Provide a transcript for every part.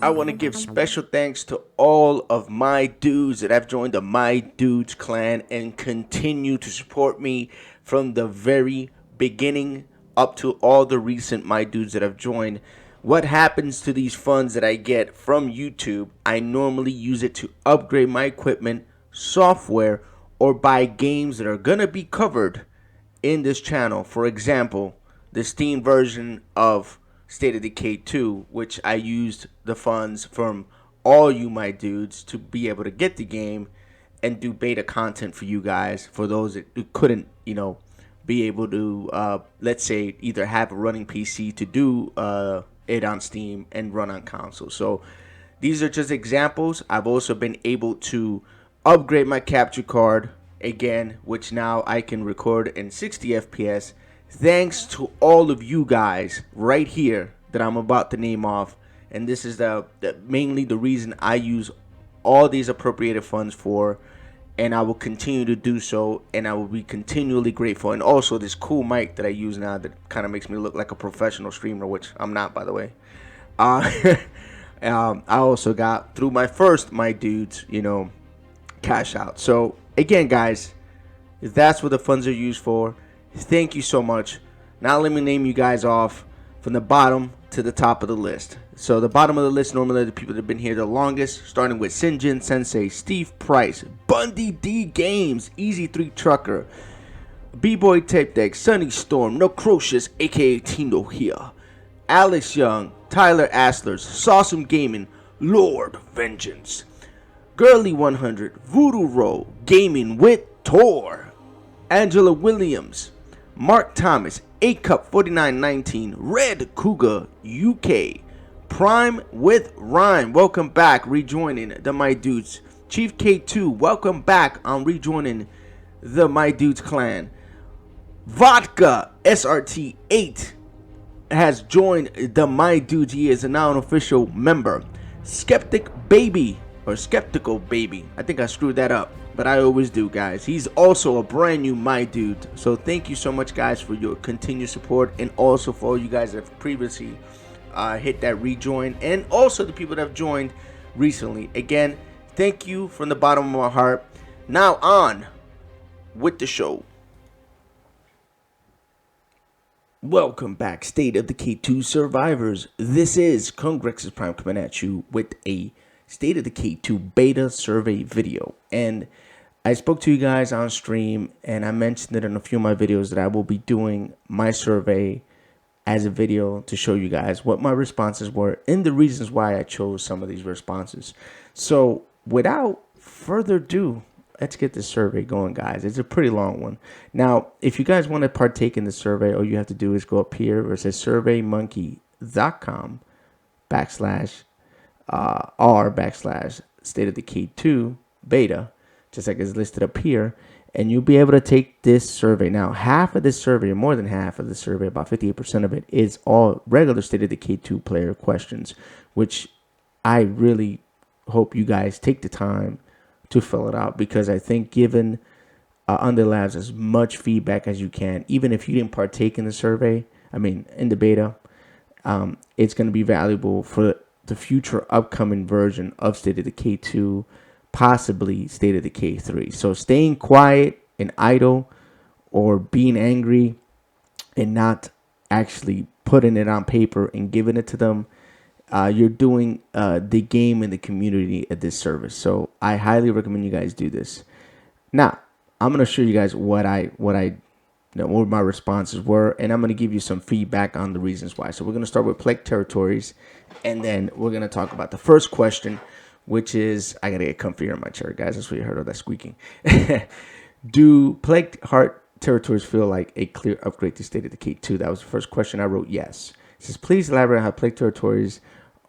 I want to give special thanks to all of my dudes that have joined the My Dudes clan and continue to support me from the very beginning up to all the recent My Dudes that have joined. What happens to these funds that I get from YouTube? I normally use it to upgrade my equipment, software, or buy games that are going to be covered in this channel. For example, the Steam version of State of Decay 2, which I used the funds from all you my dudes to be able to get the game and do beta content for you guys, for those that couldn't, be able to, let's say, either have a running PC to do it on Steam and run on console. So these are just examples. I've also been able to upgrade my capture card again, which now I can record in 60 FPS thanks to all of you guys right here that I'm about to name off. And this is the mainly the reason I use all these appropriated funds for, and I will continue to do so, and I will be continually grateful. And also this cool mic that I use now that kind of makes me look like a professional streamer, which I'm not, by the way. I also got through my first My Dudes, cash out. So again, guys, that's what the funds are used for. Thank you so much. Now let me name you guys off from the bottom to the top of the list. So the bottom of the list normally are the people that have been here the longest, starting with Sinjin Sensei, Steve Price, Bundy D Games, Easy 3 Trucker, B-Boy Tape Deck, Sunny Storm, Nocrocious, aka Tino here, Alex Young, Tyler Astlers, Sawsome Gaming, Lord Vengeance, Girly 100, Voodoo Roll, Gaming with Tor, Angela Williams, Mark Thomas, 8 Cup 4919, Red Cougar UK, Prime with Rhyme, welcome back, rejoining the My Dudes, Chief K2, welcome back on rejoining the My Dudes clan, Vodka SRT 8 has joined the My Dudes. He is now an official member. Skeptic Baby, or Skeptical Baby, I think I screwed that up, but I always do, guys. He's also a brand new My Dude. So thank you so much, guys, for your continued support, and also for all you guys that have previously hit that rejoin, and also the people that have joined recently. Again, thank you from the bottom of my heart. Now on with the show. Welcome back, State of Decay 2 survivors. This is Congrexes Prime coming at you with a State of Decay 2 beta survey video. And I spoke to you guys on stream, and I mentioned it in a few of my videos that I will be doing my survey as a video to show you guys what my responses were and the reasons why I chose some of these responses. So without further ado, let's get this survey going, guys. It's a pretty long one. Now, if you guys want to partake in the survey, all you have to do is go up here where it says surveymonkey.com /r/ State of Decay 2 beta, just like it's listed up here, and you'll be able to take this survey. Now, half of this survey, or more than half of the survey, about 58% of it, is all regular State of Decay 2 player questions, which I really hope you guys take the time to fill it out, because I think giving Undead Labs as much feedback as you can, even if you didn't partake in the survey, in the beta, it's going to be valuable for the future upcoming version of State of Decay 2, possibly State of Decay 3. So staying quiet and idle, or being angry and not actually putting it on paper and giving it to them, you're doing the game and the community a disservice. So I highly recommend you guys do this. Now, I'm going to show you guys what my responses were, and I'm going to give you some feedback on the reasons why. So we're going to start with Plague Territories, and then we're going to talk about the first question, which is, I got to get comfier in my chair, guys. That's what you heard of that squeaking. Do Plague Territories feel like a clear upgrade to State of Decay 2? That was the first question. I wrote yes. It says, please elaborate on how Plague Territories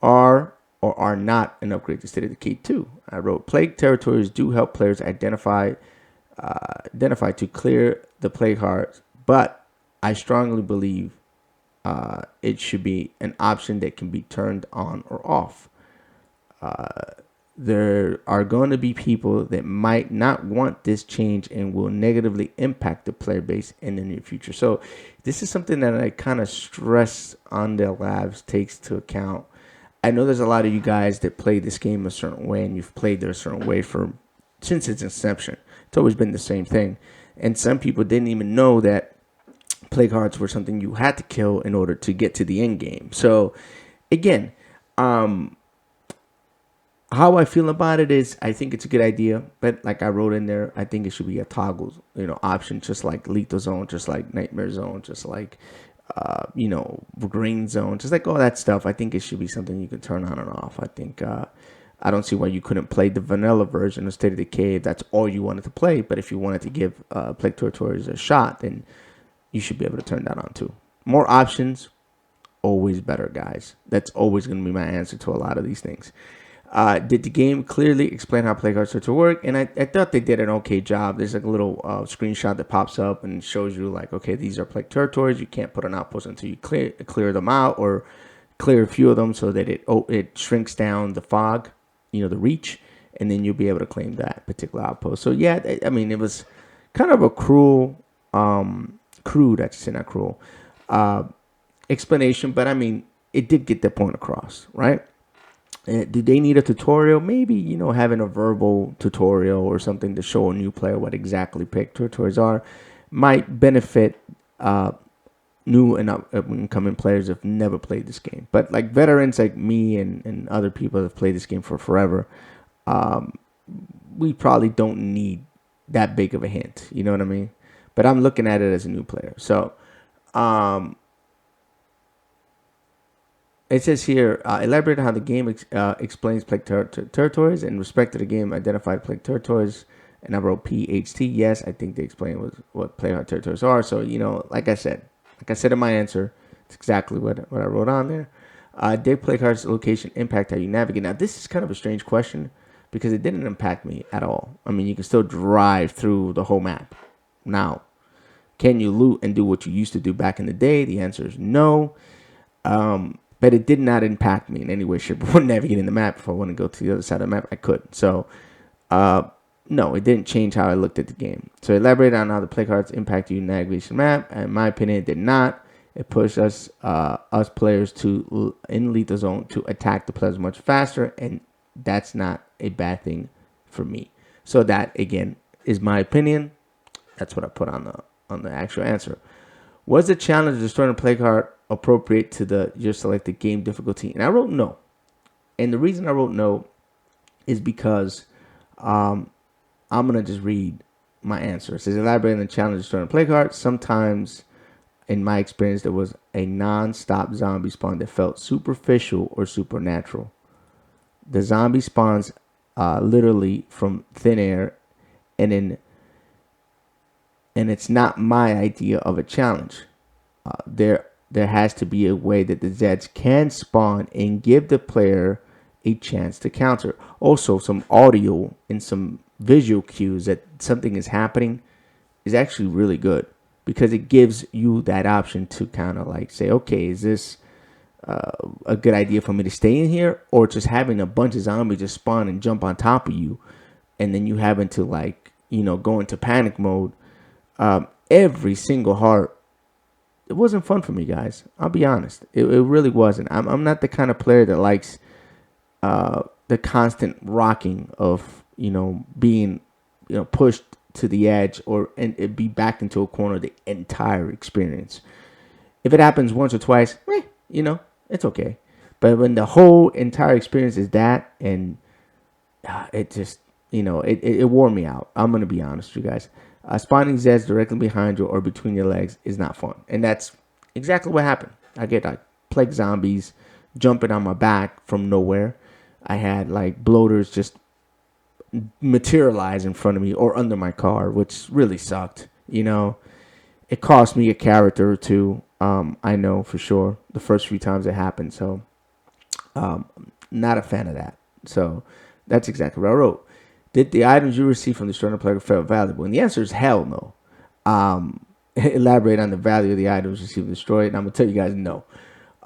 are or are not an upgrade to State of Decay 2. I wrote, Plague Territories do help players identify to clear the plague hearts, but I strongly believe it should be an option that can be turned on or off. there are going to be people that might not want this change and will negatively impact the player base in the near future. So this is something that I kind of stress Undead Labs takes to account. I know there's a lot of you guys that play this game a certain way, and you've played it a certain way for since its inception. It's always been the same thing. And some people didn't even know that plague hearts were something you had to kill in order to get to the end game. So again, how I feel about it is I think it's a good idea, but like I wrote in there, I think it should be a toggle, option, just like lethal zone, just like nightmare zone, just like green zone, just like all that stuff. I think it should be something you can turn on and off. I think I don't see why you couldn't play the vanilla version of State of Decay if that's all you wanted to play. But if you wanted to give Plague Territories a shot, then you should be able to turn that on too. More options, always better, guys. That's always going to be my answer to a lot of these things. Did the game clearly explain how plague hearts are to work? And I thought they did an okay job. There's like a little screenshot that pops up and shows you like, okay, these are plague territories. You can't put an outpost until you clear them out or clear a few of them so that it shrinks down the fog, the reach, and then you'll be able to claim that particular outpost. So yeah, I mean, it was kind of a crude, I should say, not cruel, explanation, but I mean, it did get the point across, right? Do they need a tutorial? Maybe, having a verbal tutorial or something to show a new player what exactly plague territories are might benefit new and incoming players who've never played this game. But like veterans like me and other people that have played this game for forever, we probably don't need that big of a hint. You know what I mean? But I'm looking at it as a new player. So it says here, elaborate on how the game explains plague territories. In respect to the game, identified plague territories, and I wrote PHT. Yes, I think they explain what plague territories are. So, like I said in my answer, it's exactly what I wrote on there. Did plague hearts location impact how you navigate? Now, this is kind of a strange question because it didn't impact me at all. I mean, you can still drive through the whole map. Now, can you loot and do what you used to do back in the day? The answer is no. But it did not impact me in any way, shape, or form navigating the map. If I want to go to the other side of the map, I could. So, no, it didn't change how I looked at the game. So, elaborate on how the plague hearts impact you in navigation map. And in my opinion, it did not. It pushed us players in lethal zone to attack the players much faster, and that's not a bad thing for me. So that again is my opinion. That's what I put on the actual answer. Was the challenge of destroying a plague heart appropriate to your selected game difficulty? And I wrote no. And the reason I wrote no is because I'm going to just read my answer. It says, elaborate on the challenge of destroying a plague heart. Sometimes, in my experience, there was a non-stop zombie spawn that felt superficial or supernatural. The zombie spawns literally from thin air, and it's not my idea of a challenge. There has to be a way that the Zeds can spawn and give the player a chance to counter. Also, some audio and some visual cues that something is happening is actually really good because it gives you that option to kind of like say, okay, is this a good idea for me to stay in here, or just having a bunch of zombies just spawn and jump on top of you, and then you having to go into panic mode. Every single heart, it wasn't fun for me, guys. I'll be honest. It really wasn't. I'm not the kind of player that likes the constant rocking of, being, pushed to the edge and be backed into a corner the entire experience. If it happens once or twice, it's okay. But when the whole entire experience is that, and it just, it wore me out. I'm going to be honest with you guys. Spawning Zeds directly behind you or between your legs is not fun. And that's exactly what happened. I get plague zombies jumping on my back from nowhere. I had bloaters just materialize in front of me or under my car, which really sucked. It cost me a character or two. I know for sure the first few times it happened. So, not a fan of that. So that's exactly what I wrote. Did the items you received from destroying a plague feel valuable? And the answer is hell no. Elaborate on the value of the items received and destroyed. And I'm going to tell you guys no.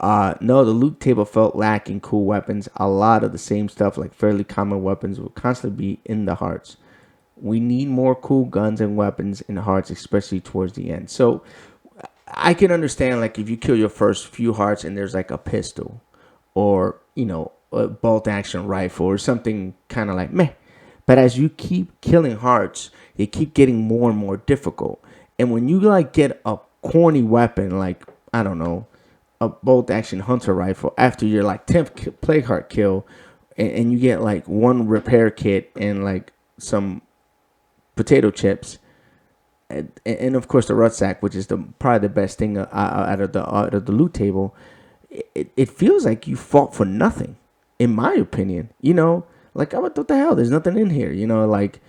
No, the loot table felt lacking cool weapons. A lot of the same stuff, like fairly common weapons, will constantly be in the hearts. We need more cool guns and weapons in the hearts, especially towards the end. So I can understand, like, if you kill your first few hearts and there's like a pistol or, a bolt action rifle or something kind of like meh. But as you keep killing hearts, they keep getting more and more difficult. And when you like get a corny weapon, like, I don't know, a bolt action hunter rifle after your like 10th plague heart kill, and you get like one repair kit and like some potato chips, and of course the rucksack, which is probably the best thing out of the loot table. It feels like you fought for nothing, in my opinion. Like, what the hell? There's nothing in here. Like,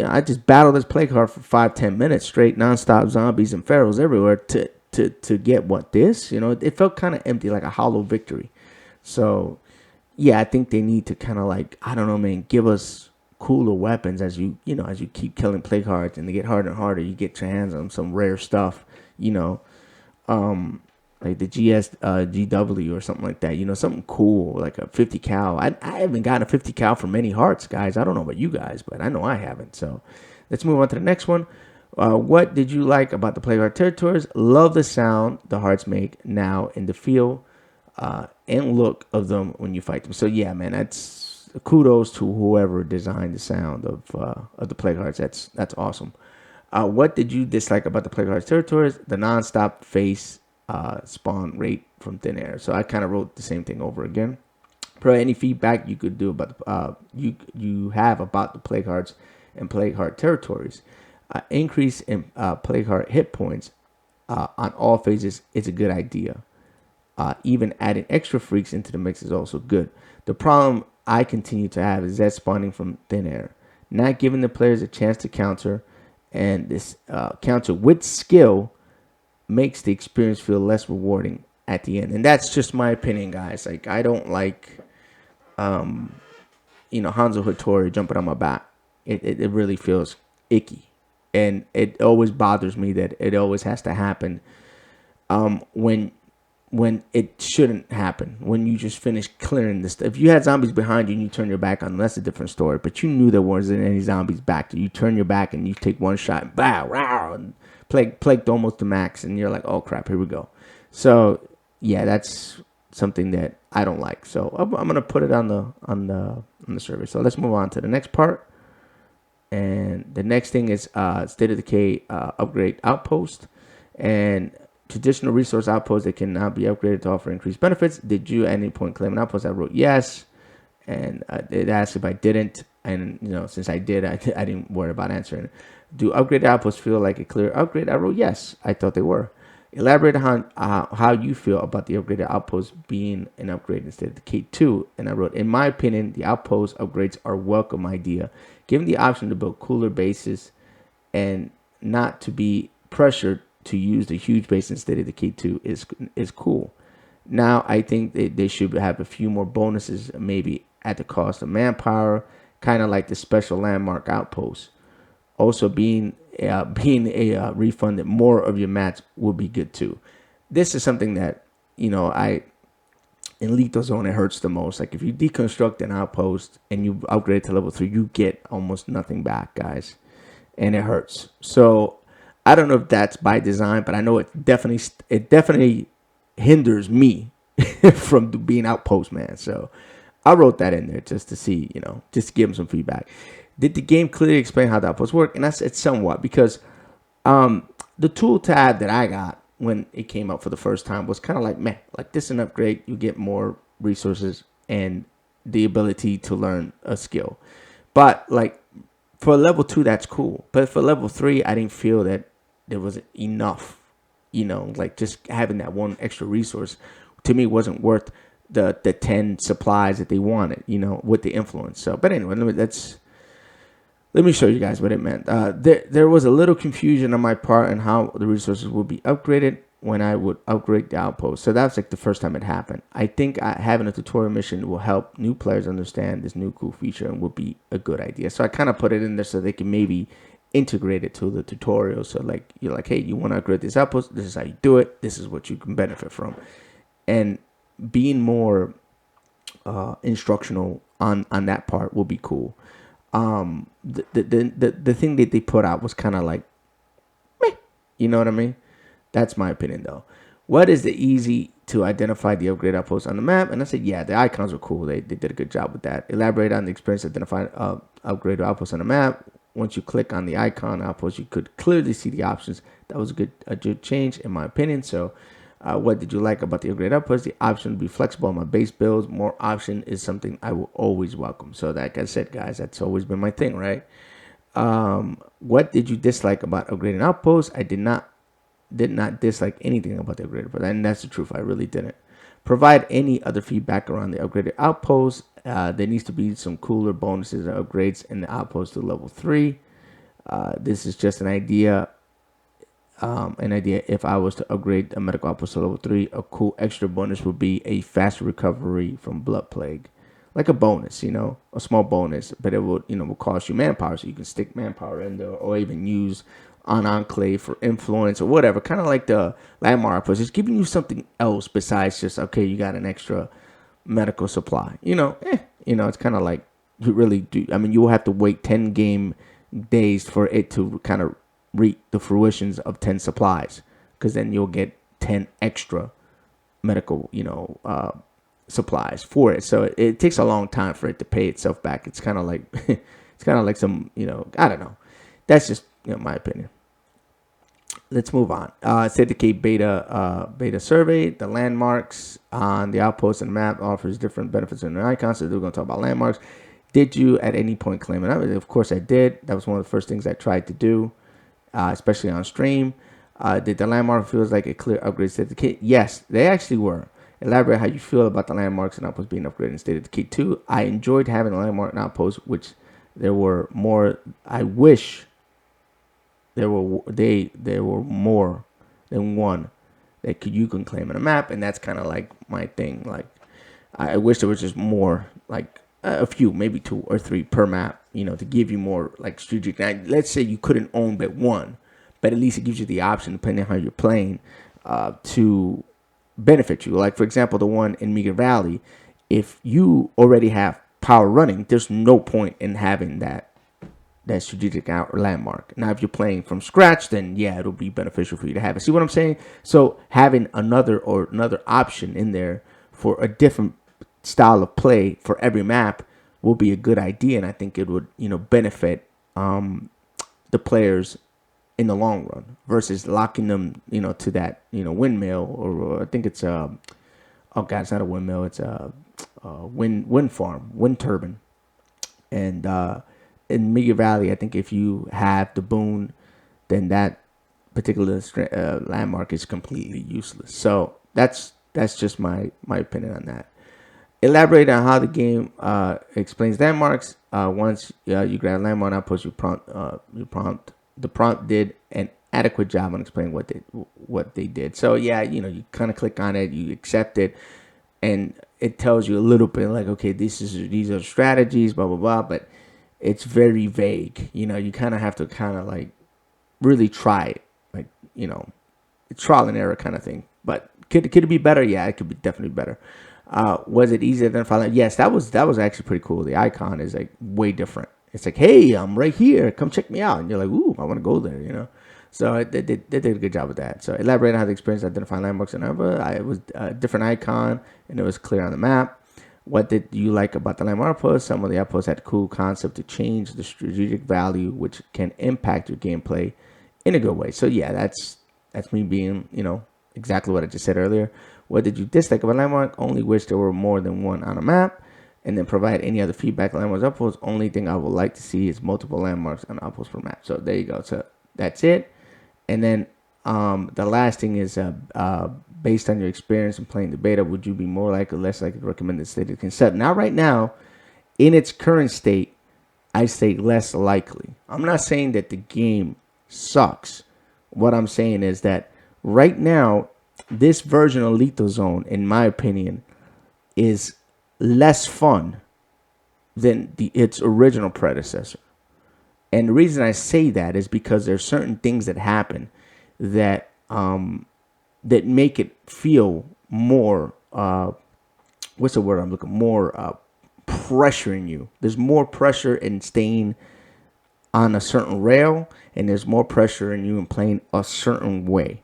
I just battled this plague heart for 5-10 minutes straight, nonstop zombies and pharaohs everywhere to get what this. It felt kind of empty, like a hollow victory. So yeah, I think they need to kind of, like, I don't know, man, give us cooler weapons as as you keep killing plague hearts and they get harder and harder. You get your hands on some rare stuff, like the GW or something like that. Something cool like a 50 cal. I haven't gotten a 50 cal for many hearts, guys. I don't know about you guys, but I know I haven't. So let's move on to the next one. What did you like about the plague heart territories? Love the sound the hearts make now in the feel and look of them when you fight them. So yeah, man, that's kudos to whoever designed the sound of the plague hearts. That's awesome. What did you dislike about the plague hearts territories? The nonstop face spawn rate from thin air. So I kind of wrote the same thing over again. Probably any feedback you could do about you have about the plague hearts and plague heart territories. Increase in plague heart hit points on all phases is a good idea. Even adding extra freaks into the mix is also good. The problem I continue to have is that spawning from thin air, not giving the players a chance to counter, and this counter with skill makes the experience feel less rewarding at the end. And that's just my opinion, guys. Like, I don't like, Hanzo Hattori jumping on my back. It really feels icky, and it always bothers me that it always has to happen when it shouldn't happen. When you just finish clearing this stuff. If you had zombies behind you and you turn your back on them, that's a different story. But you knew there wasn't any zombies back there. You turn your back and you take one shot and bow, wow, and plagued almost to max, and you're like, oh crap, here we go. So yeah, that's something that I don't like. So I'm gonna put it on the survey. So let's move on to the next part. And the next thing is State of Decay upgrade outpost. And traditional resource outposts that can now be upgraded to offer increased benefits. Did you at any point claim an outpost? I wrote yes, and it asked if I didn't, and since I did, I didn't worry about answering it. Do upgraded outposts feel like a clear upgrade? I wrote yes. I thought they were. Elaborate on how you feel about the upgraded outposts being an upgrade instead of the K2. And I wrote, in my opinion, the outpost upgrades are a welcome idea. Given the option to build cooler bases and not to be pressured to use the huge base instead of the K2 is cool. Now I think they should have a few more bonuses, maybe at the cost of manpower, kind of like the special landmark outposts. Also, being a refund that more of your mats would be good too. This is something that in Lethal Zone it hurts the most. Like, if you deconstruct an outpost and you upgrade it to level 3, you get almost nothing back, guys, and it hurts. So I don't know if that's by design, but I know it definitely hinders me from being outpost, man. So I wrote that in there just to see, just to give them some feedback. Did the game clearly explain how the outposts work? And I said somewhat, because the tool tab that I got when it came out for the first time was kind of like, man, like, this is an upgrade. You get more resources and the ability to learn a skill. But like, for level 2, that's cool. But for level 3, I didn't feel that there was enough. Like, just having that one extra resource to me wasn't worth the 10 supplies that they wanted, with the influence. So, but anyway, let me show you guys what it meant. There was a little confusion on my part on how the resources would be upgraded when I would upgrade the outpost. So that's like the first time it happened. I think having a tutorial mission will help new players understand this new cool feature and would be a good idea. So I kind of put it in there so they can maybe integrate it to the tutorial. So like, you're like, hey, you want to upgrade this outpost? This is how you do it. This is what you can benefit from. And being more instructional on that part will be cool. The thing that they put out was kind of like, meh, you know what I mean? That's my opinion, though. What is the easy to identify the upgrade outposts on the map? And I said, yeah, the icons were cool. They did a good job with that. Elaborate on the experience identifying upgrade outposts on the map. Once you click on the icon outpost, you could clearly see the options. That was a good change, in my opinion. So, what did you like about the upgrade outpost? The option to be flexible on my base builds. More option is something I will always welcome. So, like I said, guys, that's always been my thing, right? What did you dislike about upgrading outposts? I did not dislike anything about the upgraded outpost, and that's the truth. I really didn't. Provide any other feedback around the upgraded outpost. There needs to be some cooler bonuses or upgrades in the outpost to level 3. This is just an idea. If I was to upgrade a medical outpost to level 3, a cool extra bonus would be a faster recovery from blood plague. Like a bonus, a small bonus, but it will cost you manpower, so you can stick manpower in there, or even use on Enclave for influence or whatever. Kind of like the landmark outpost. It's giving you something else besides just, okay, you got an extra medical supply. It's kind of like you really do. I mean, you will have to wait 10 game days for it to kind of reap the fruitions of 10 supplies, because then you'll get 10 extra medical, supplies for it. So it takes a long time for it to pay itself back. It's kind of like some, I don't know. That's just my opinion. Let's move on. Decay beta survey. The landmarks on the outpost and the map offers different benefits in the icons. So we're going to talk about landmarks. Did you at any point claim it? Of course I did. That was one of the first things I tried to do, especially on stream. Did the landmark feels like a clear upgrade to the kit? Yes, they actually were. Elaborate how you feel about the landmarks and outposts being upgraded in State of Decay 2. I enjoyed having a landmark and outpost, which there were more. I wish there were more than one that you can claim on a map, and that's kind of like my thing. Like, I wish there was just more, like a few, maybe 2 or 3 per map, to give you more like strategic. Now, let's say you couldn't own but one, but at least it gives you the option, depending on how you're playing, to benefit you. Like, for example, the one in Mega Valley, if you already have power running, there's no point in having that strategic landmark. Now, if you're playing from scratch, then yeah, it'll be beneficial for you to have it. See what I'm saying? So having another option in there for a different style of play for every map will be a good idea, and I think it would benefit the players in the long run versus locking them to that windmill, or I think it's oh god, it's not a windmill, it's a wind farm, wind turbine. And in Mega Valley, I think if you have the boon, then that particular landmark is completely useless. So that's just my opinion on that. Elaborate on how the game explains landmarks. Once you grab a landmark outpost, the prompt did an adequate job on explaining what they did. So yeah, you kind of click on it, you accept it, and it tells you a little bit like, okay, these are strategies, blah blah blah, but it's very vague. You kind of have to kind of like really try it, like it's trial and error kind of thing. But could it be better? Yeah, it could be definitely better. Was it easier than Fallout? Yes, that was actually pretty cool. The icon is like way different. It's like, hey, I'm right here. Come check me out. And you're like, ooh, I want to go there, So they did a good job with that. So elaborate on how the experience identifying landmarks and other. It was a different icon, and it was clear on the map. What did you like about the landmark outposts? Some of the outposts had cool concept to change the strategic value, which can impact your gameplay in a good way. So yeah, that's me being, exactly what I just said earlier. What did you dislike about landmark? Only wish there were more than one on a map. And then provide any other feedback. Landmarks outposts. Only thing I would like to see is multiple landmarks on outposts per map. So there you go. So that's it. And then the last thing is based on your experience in playing the beta, would you be more likely or less likely to recommend the state of concept? Now, right now, in its current state, I say less likely. I'm not saying that the game sucks. What I'm saying is that right now, this version of Lethal Zone, in my opinion, is less fun than its original predecessor. And the reason I say that is because there's certain things that happen that that make it feel more what's the word I'm looking, more pressure in you. There's more pressure in staying on a certain rail, and there's more pressure in you in playing a certain way.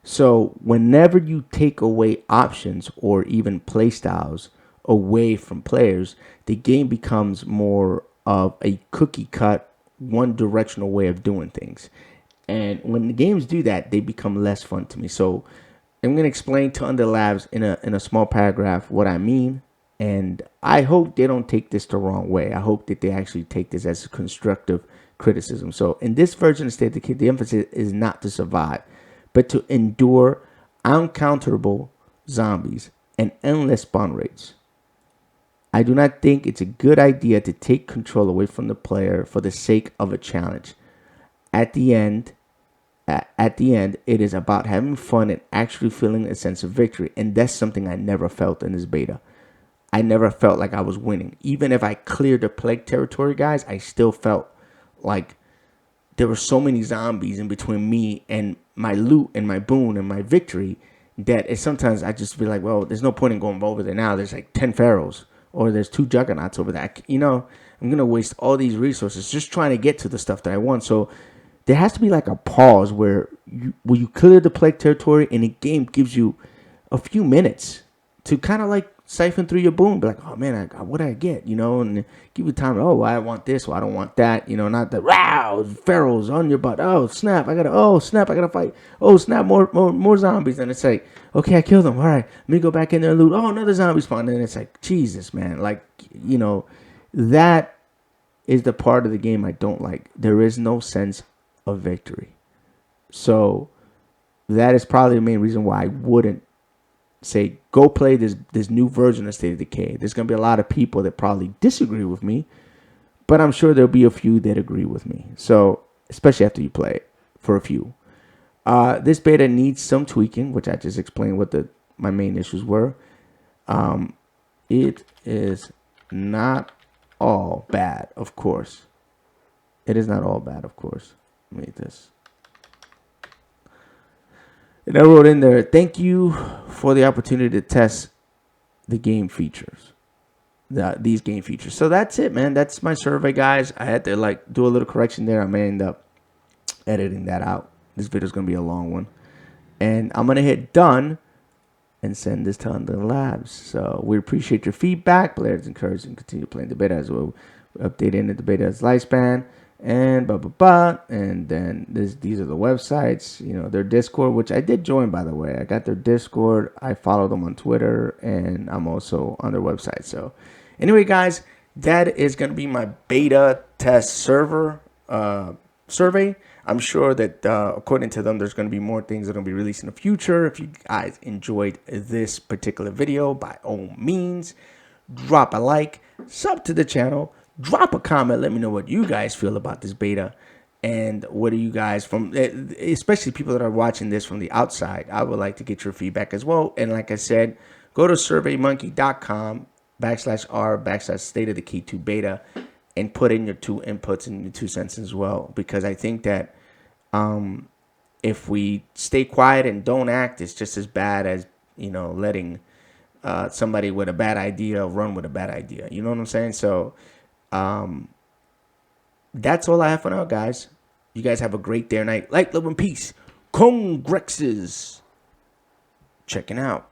So whenever you take away options or even play styles away from players, the game becomes more of a cookie cut, one directional way of doing things. And when the games do that, they become less fun to me. So I'm going to explain to Undead Labs in a small paragraph what I mean. And I hope they don't take this the wrong way. I hope that they actually take this as constructive criticism. So in this version of State of Decay, the emphasis is not to survive, but to endure uncounterable zombies and endless spawn rates. I do not think it's a good idea to take control away from the player for the sake of a challenge. At the end, it is about having fun and actually feeling a sense of victory, and that's something I never felt in this beta. I never felt like I was winning. Even if I cleared the plague territory, guys, I still felt like there were so many zombies in between me and my loot and my boon and my victory that sometimes I just be like, well, there's no point in going over there now. There's like 10 pharaohs or there's 2 juggernauts over there. I'm going to waste all these resources just trying to get to the stuff that I want. So there has to be like a pause where you clear the plague territory and the game gives you a few minutes to kind of like siphon through your boon, be like, oh man, what did I get? And give you time. Oh, I want this. Well, I don't want that. Not the wow, pharaohs on your butt. Oh snap, I gotta fight. Oh snap, more zombies. And it's like, okay, I killed them. All right, let me go back in there and loot. Oh, another zombie spawn. And it's like, Jesus, man, like that is the part of the game I don't like. There is no sense of victory. So that is probably the main reason why I wouldn't say go play this new version of State of Decay. There's gonna be a lot of people that probably disagree with me, but I'm sure there'll be a few that agree with me. So especially after you play it for a few. This beta needs some tweaking, which I just explained what my main issues were. It is not all bad, of course. It is not all bad, of course. Let me read this. And I wrote in there, thank you for the opportunity to test the game features. These game features. So that's it, man. That's my survey, guys. I had to do a little correction there. I may end up editing that out. This video is going to be a long one. And I'm going to hit done and send this to Undead Labs. So we appreciate your feedback. Players encouraged to continue playing the beta as well. Updating the beta's lifespan. And and then these are the websites, their Discord, which I did join, by the way. I got their Discord. I follow them on Twitter, and I'm also on their website. So anyway, guys, that is going to be my beta test server survey. I'm sure that according to them, there's going to be more things that are going to be released in the future. If you guys enjoyed this particular video, by all means, drop a like, sub to the channel. Drop a comment. Let me know what you guys feel about this beta. And what are you guys especially people that are watching this from the outside. I would like to get your feedback as well. And like I said, go to surveymonkey.com/r/State of Decay 2 beta and put in your 2 inputs and your 2 cents as well. Because I think that if we stay quiet and don't act, it's just as bad as, letting somebody with a bad idea run with a bad idea. You know what I'm saying? So that's all I have for now, guys. You guys have a great day or night. Light, love, and peace. Congrexes. Checking out.